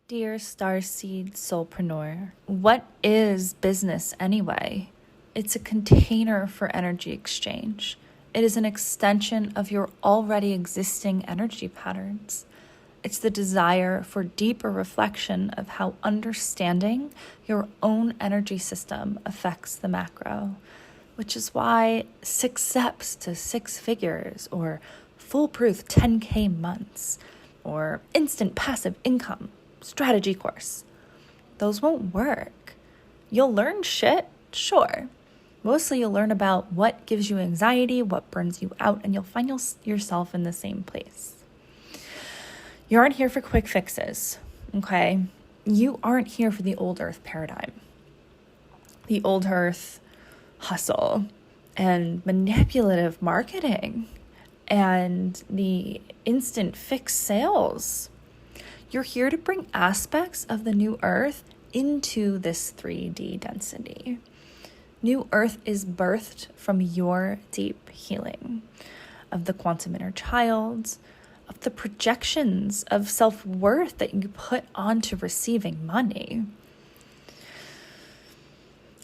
Dear Starseed Soulpreneur, what is business anyway? It's a container for energy exchange. It is an extension of your already existing energy patterns. It's the desire for deeper reflection of how understanding your own energy system affects the macro, which is why 6 steps to 6 figures, or foolproof 10K months, or instant passive income strategy course, those won't work. You'll learn shit, sure. Mostly you'll learn about what gives you anxiety, what burns you out, and you'll find yourself in the same place. You aren't here for quick fixes, okay? You aren't here for the old earth paradigm. The old earth hustle and manipulative marketing and the instant fix sales. You're here to bring aspects of the new earth into this 3D density. New earth is birthed from your deep healing of the quantum inner child, of the projections of self-worth that you put onto receiving money.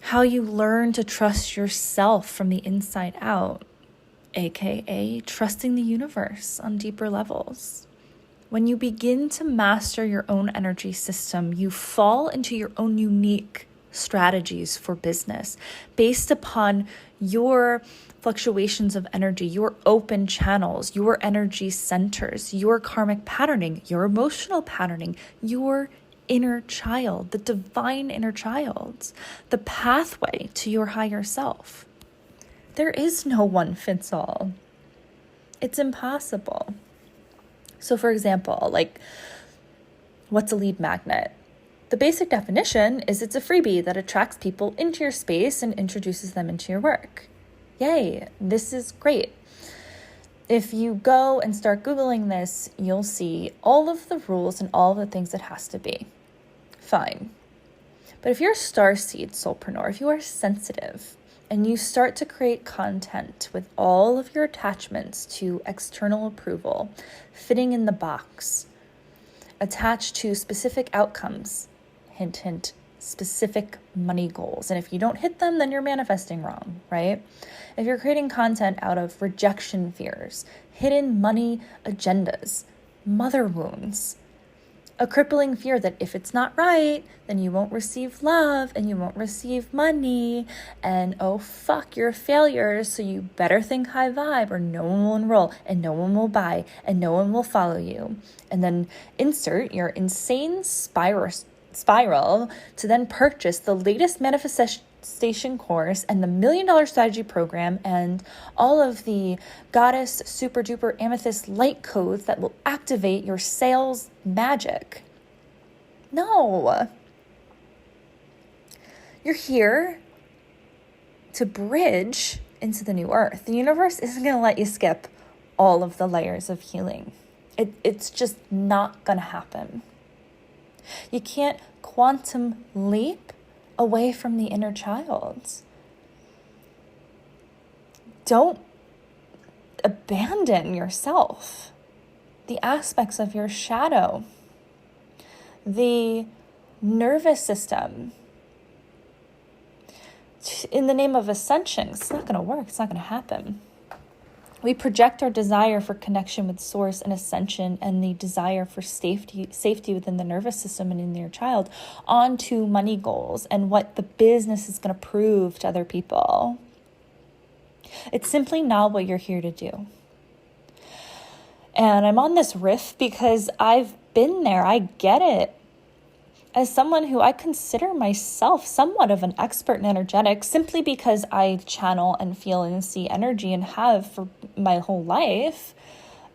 How you learn to trust yourself from the inside out, aka trusting the universe on deeper levels. When you begin to master your own energy system, you fall into your own unique strategies for business based upon your fluctuations of energy, your open channels, your energy centers, your karmic patterning, your emotional patterning, your inner child, the divine inner child, the pathway to your higher self. There is no one fits all. It's impossible. So for example, what's a lead magnet? The basic definition is it's a freebie that attracts people into your space and introduces them into your work. Yay, this is great. If you go and start Googling this, you'll see all of the rules and all of the things it has to be. Fine. But if you're a starseed soulpreneur, if you are sensitive, and you start to create content with all of your attachments to external approval, fitting in the box, attached to specific outcomes, hint, hint, specific money goals. And if you don't hit them, then you're manifesting wrong, right? If you're creating content out of rejection fears, hidden money agendas, mother wounds, a crippling fear that if it's not right, then you won't receive love and you won't receive money, and oh fuck, you're a failure, so you better think high vibe or no one will enroll and no one will buy and no one will follow you. And then insert your insane spiral to then purchase the latest manifestation course and the $1 million strategy program and all of the goddess super duper amethyst light codes that will activate your sales magic. No. You're here to bridge into the new earth. The universe isn't going to let you skip all of the layers of healing. It's just not going to happen. You can't quantum leap away from the inner child. Don't abandon yourself, the aspects of your shadow, the nervous system. In the name of ascension, it's not going to work. It's not going to happen. We project our desire for connection with source and ascension and the desire for safety within the nervous system and in your child onto money goals and what the business is going to prove to other people. It's simply not what you're here to do. And I'm on this riff because I've been there. I get it. As someone who I consider myself somewhat of an expert in energetics, simply because I channel and feel and see energy and have for my whole life,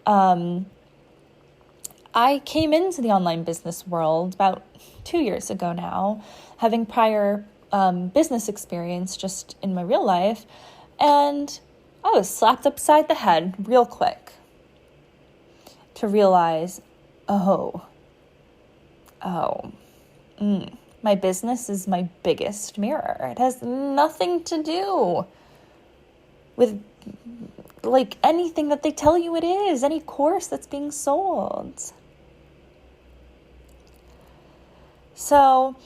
I came into the online business world about 2 years ago now, having prior business experience just in my real life, and I was slapped upside the head real quick to realize, my business is my biggest mirror. It has nothing to do with anything that they tell you it is, any course that's being sold. So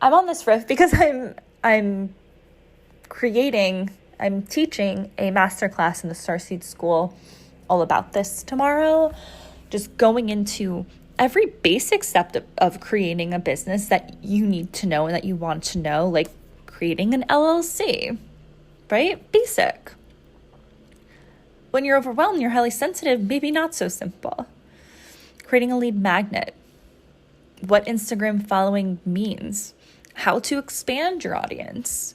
I'm on this riff because I'm teaching a masterclass in the Starseed School all about this tomorrow, just going into every basic step of creating a business that you need to know and that you want to know, like creating an LLC, right? Basic. When you're overwhelmed, you're highly sensitive, maybe not so simple. Creating a lead magnet, what Instagram following means, how to expand your audience,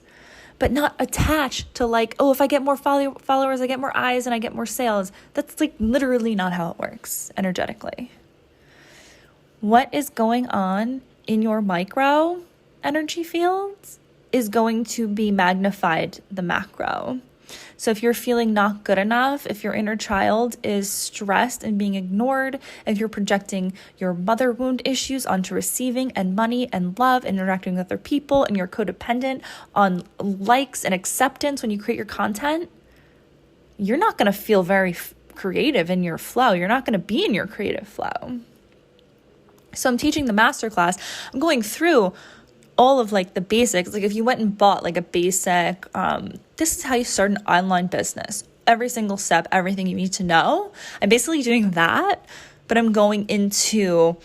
but not attached to like, oh, if I get more followers, I get more eyes and I get more sales. That's like literally not how it works energetically. What is going on in your micro energy fields is going to be magnified the macro. So if you're feeling not good enough, if your inner child is stressed and being ignored, if you're projecting your mother wound issues onto receiving and money and love and interacting with other people, and you're codependent on likes and acceptance when you create your content, you're not going to feel very creative in your flow. You're not going to be in your creative flow. So I'm teaching the masterclass. I'm going through all of like the basics. Like if you went and bought like a basic, this is how you start an online business. Every single step, everything you need to know. I'm basically doing that, but I'm going into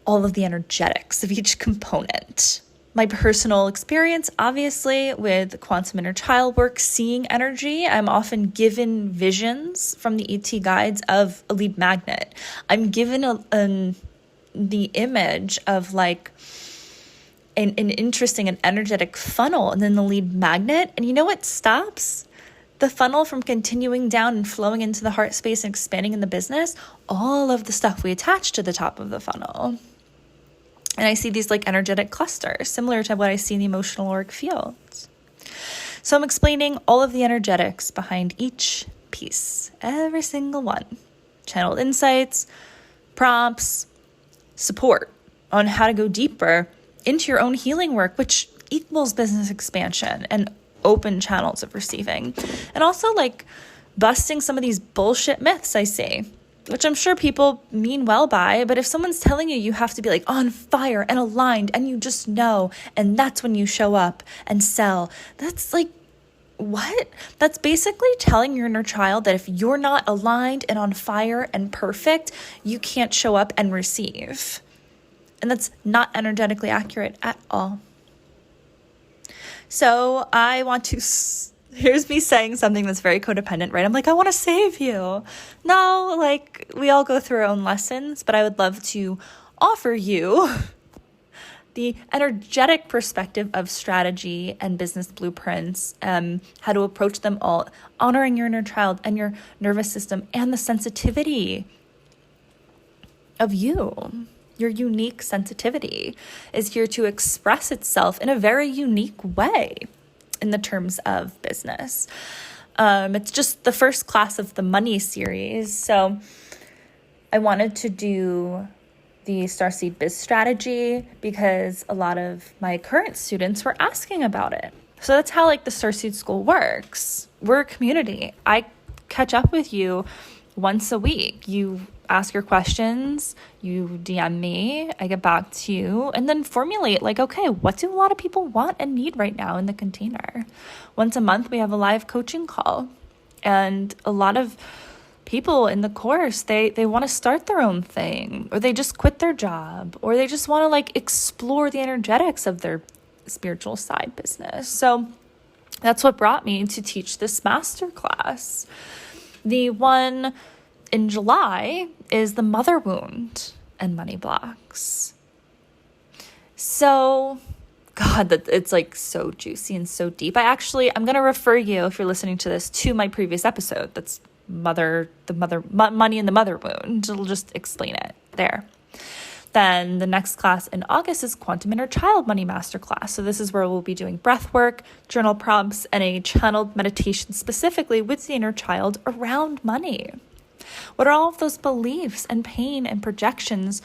all of the energetics of each component. My personal experience, obviously, with quantum inner child work, seeing energy, I'm often given visions from the ET guides of a lead magnet. I'm given the image of like an interesting and energetic funnel and then the lead magnet. And you know what stops the funnel from continuing down and flowing into the heart space and expanding in the business? All of the stuff we attach to the top of the funnel. And I see these like energetic clusters, similar to what I see in the emotional auric fields. So I'm explaining all of the energetics behind each piece, every single one. Channeled insights, prompts, support on how to go deeper into your own healing work, which equals business expansion and open channels of receiving. And also like busting some of these bullshit myths I see, which I'm sure people mean well by, but if someone's telling you you have to be like on fire and aligned and you just know, and that's when you show up and sell, that's like, what? That's basically telling your inner child that if you're not aligned and on fire and perfect, you can't show up and receive. And that's not energetically accurate at all. So I want to, here's me saying something that's very codependent, right? I'm like, I want to save you. No, like we all go through our own lessons, but I would love to offer you the energetic perspective of strategy and business blueprints, how to approach them all, honoring your inner child and your nervous system and the sensitivity of you. Your unique sensitivity is here to express itself in a very unique way in the terms of business. It's just the first class of the money series. So I wanted to do the Starseed Biz strategy because a lot of my current students were asking about it. So that's how like the Starseed School works. We're a community. I catch up with you once a week. You ask your questions, you DM me, I get back to you, and then formulate like, okay, what do a lot of people want and need right now in the container? Once a month, we have a live coaching call. And a lot of people in the course, they want to start their own thing, or they just quit their job, or they just want to like explore the energetics of their spiritual side business. So that's what brought me to teach this masterclass. The one in July is the mother wound and money blocks. So, God, it's like so juicy and so deep. I'm going to refer you, if you're listening to this, to my previous episode. That's money and the mother wound. It'll just explain it there. Then the next class in August is Quantum Inner Child Money Masterclass. So this is where we'll be doing breath work, journal prompts, and a channeled meditation specifically with the inner child around money. What are all of those beliefs and pain and projections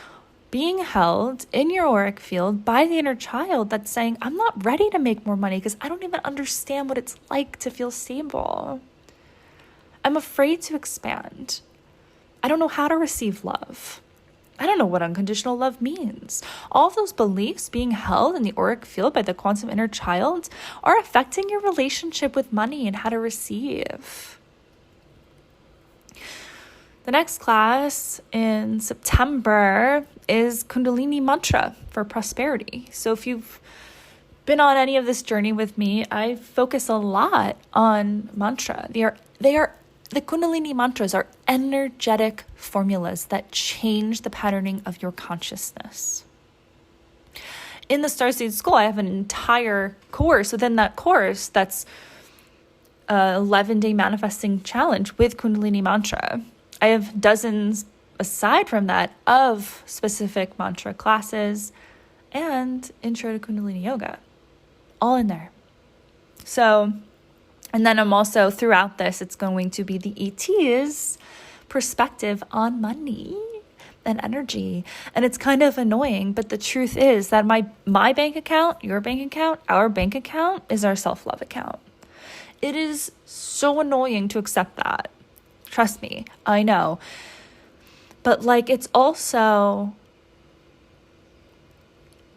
being held in your auric field by the inner child that's saying, I'm not ready to make more money because I don't even understand what it's like to feel stable. I'm afraid to expand. I don't know how to receive love. I don't know what unconditional love means. All of those beliefs being held in the auric field by the quantum inner child are affecting your relationship with money and how to receive. The next class in September is Kundalini Mantra for prosperity. So if you've been on any of this journey with me, I focus a lot on mantra. The Kundalini mantras are energetic formulas that change the patterning of your consciousness. In the Starseed School, I have an entire course. Within that course, that's an 11-day manifesting challenge with Kundalini mantra. I have dozens, aside from that, of specific mantra classes and Intro to Kundalini Yoga, all in there. So, and then I'm also, throughout this, it's going to be the ET's perspective on money and energy. And it's kind of annoying, but the truth is that my bank account, your bank account, our bank account is our self-love account. It is so annoying to accept that. Trust me, I know. But it's also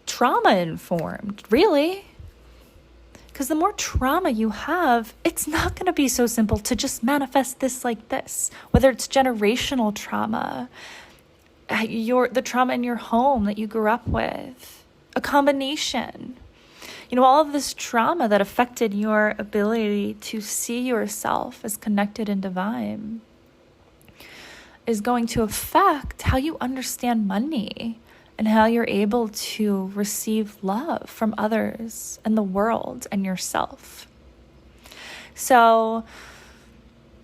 trauma informed, really. Because the more trauma you have, it's not going to be so simple to just manifest this like this. Whether it's generational trauma, the trauma in your home that you grew up with, a combination. All of this trauma that affected your ability to see yourself as connected and divine is going to affect how you understand money and how you're able to receive love from others and the world and yourself. So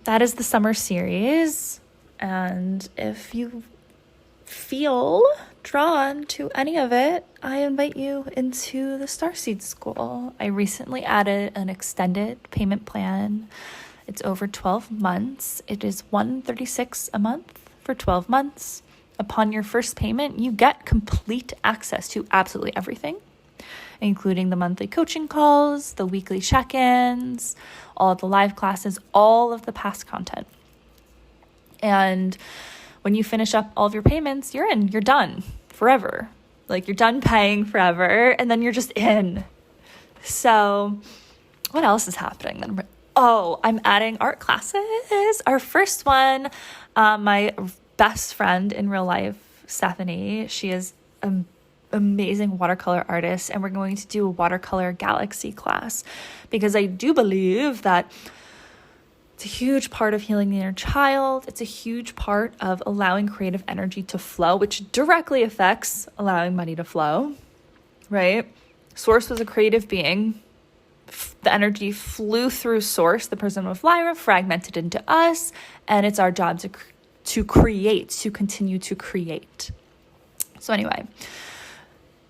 that is the summer series. And if you feel drawn to any of it, I invite you into the Starseed School. I recently added an extended payment plan. It's over 12 months. It is $136 a month for 12 months. Upon your first payment, you get complete access to absolutely everything, including the monthly coaching calls, the weekly check-ins, all of the live classes, all of the past content. And when you finish up all of your payments, you're done forever. You're done paying forever, and then you're just in. So what else is happening then? Oh, I'm adding art classes. Our first one, my best friend in real life, Stephanie, she is an amazing watercolor artist, and we're going to do a watercolor galaxy class because I do believe that it's a huge part of healing the inner child. It's a huge part of allowing creative energy to flow, which directly affects allowing money to flow, right? Source was a creative being. The energy flew through Source, the prism of Lyra, fragmented into us, and it's our job to create, to continue to create. So anyway,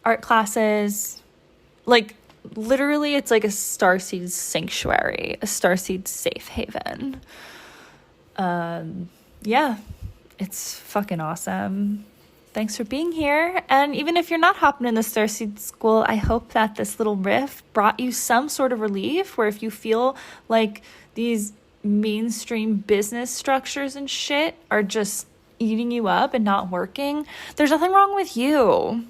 art classes, literally it's like a Starseed sanctuary, a Starseed safe haven. Yeah, it's fucking awesome. Thanks for being here. And even if you're not hopping in the Starseed School, I hope that this little riff brought you some sort of relief, where if you feel like these mainstream business structures and shit are just eating you up and not working, there's nothing wrong with you.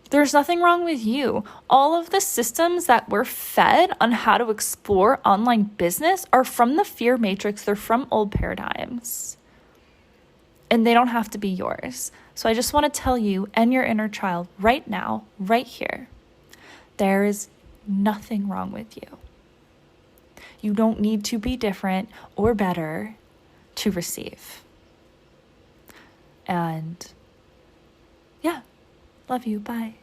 There's nothing wrong with you. All of the systems that we're fed on how to explore online business are from the fear matrix. They're from old paradigms. And they don't have to be yours. So I just want to tell you and your inner child right now, right here, there is nothing wrong with you. You don't need to be different or better to receive. And yeah, love you. Bye.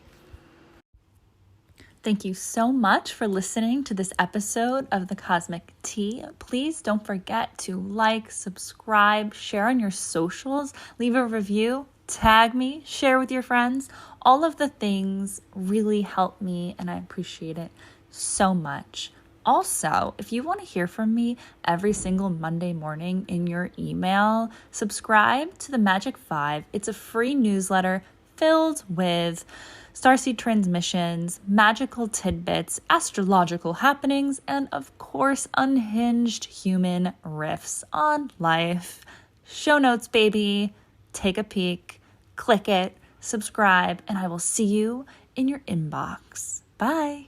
Thank you so much for listening to this episode of The Cosmic Tea. Please don't forget to like, subscribe, share on your socials, leave a review, tag me, share with your friends. All of the things really help me, and I appreciate it so much. Also, if you want to hear from me every single Monday morning in your email, subscribe to the Magic 5. It's a free newsletter filled with Starseed Transmissions, magical tidbits, astrological happenings, and of course, unhinged human riffs on life. Show notes, baby. Take a peek. click it, subscribe, and I will see you in your inbox. Bye.